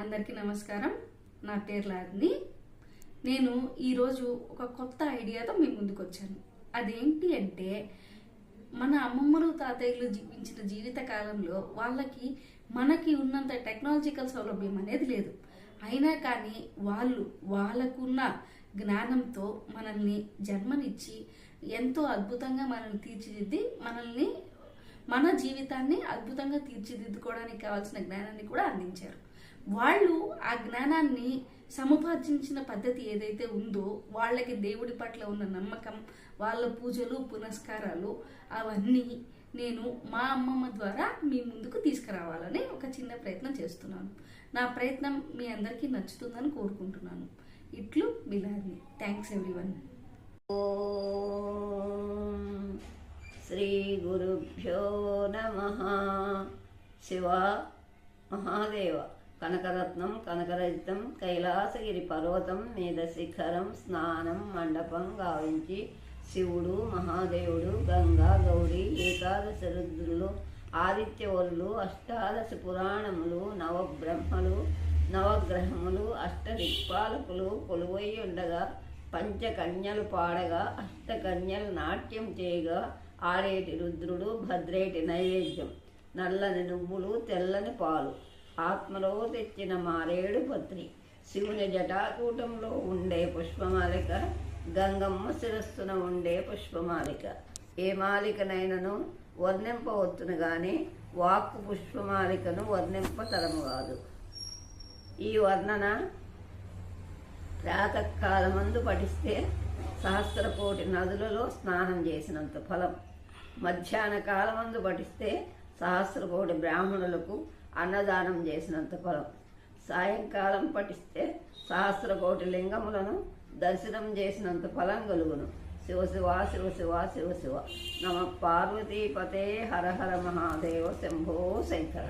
అందరికీ నమస్కారం. నా పేరు లాగ్ని. నేను ఈరోజు ఒక కొత్త ఐడియాతో మీ ముందుకు వచ్చాను. అదేంటి అంటే, మన అమ్మమ్మలు తాతయ్యలు జీవించిన జీవిత కాలంలో వాళ్ళకి మనకి ఉన్నంత టెక్నాలజికల్ సౌలభ్యం అనేది లేదు. అయినా కానీ వాళ్ళకున్న జ్ఞానంతో మనల్ని జన్మనిచ్చి ఎంతో అద్భుతంగా మనల్ని తీర్చిదిద్ది మన జీవితాన్ని అద్భుతంగా తీర్చిదిద్దుకోవడానికి కావాల్సిన జ్ఞానాన్ని కూడా అందించారు. వాళ్ళు ఆ జ్ఞానాన్ని సముపార్జించిన పద్ధతి ఏదైతే ఉందో, వాళ్ళకి దేవుడి పట్ల ఉన్న నమ్మకం, వాళ్ళ పూజలు పునస్కారాలు అవన్నీ నేను మా అమ్మమ్మ ద్వారా మీ ముందుకు తీసుకురావాలని ఒక చిన్న ప్రయత్నం చేస్తున్నాను. నా ప్రయత్నం మీ అందరికీ నచ్చుతుందని కోరుకుంటున్నాను. ఇట్లు బిలాగ్ని. Thanks everyone. శ్రీ గురుభ్యో నమః. శివ మహాదేవ కనకరత్నం కనకరజితం కైలాసగిరి పర్వతం మీద శిఖరం స్నానం మండపం గావించి శివుడు మహాదేవుడు గంగా గౌరీ ఏకాదశి రుద్రులు ఆదిత్యవరులు అష్టాదశ పురాణములు నవబ్రహ్మలు నవగ్రహములు అష్టదిక్పాలకులు కొలువై ఉండగా పంచకన్యలు పాడగా అష్టకన్యలు నాట్యం చేయగా ఆడేటి రుద్రుడు భద్రేటి నైవేద్యం నల్లని నువ్వులు తెల్లని పాలు ఆత్మలో తెచ్చిన మారేడు పత్రి శివుని జటాకూటంలో ఉండే పుష్పమాలిక గంగమ్మ శిరస్సున ఉండే పుష్పమాలిక. ఏ మాలికనైనను వర్ణింపవచ్చును గాని వాక్కు పుష్పమాలికను వర్ణింపతరము కాదు. ఈ వర్ణన ప్రాతకాలమందు పఠిస్తే సహస్రకోటి నదులలో స్నానం చేసినంత ఫలం, మధ్యాహ్న కాలమందు పఠిస్తే సహస్రకోటి బ్రాహ్మణులకు అన్నదానం చేసినంత ఫలం, సాయంకాలం పఠిస్తే సహస్రకోటి లింగములను దర్శనం చేసినంత ఫలం కలుగును. శివ శివ శివ శివ శివ శివ. నమ పార్వతీపతే హర హర మహాదేవ శంభో శంకర.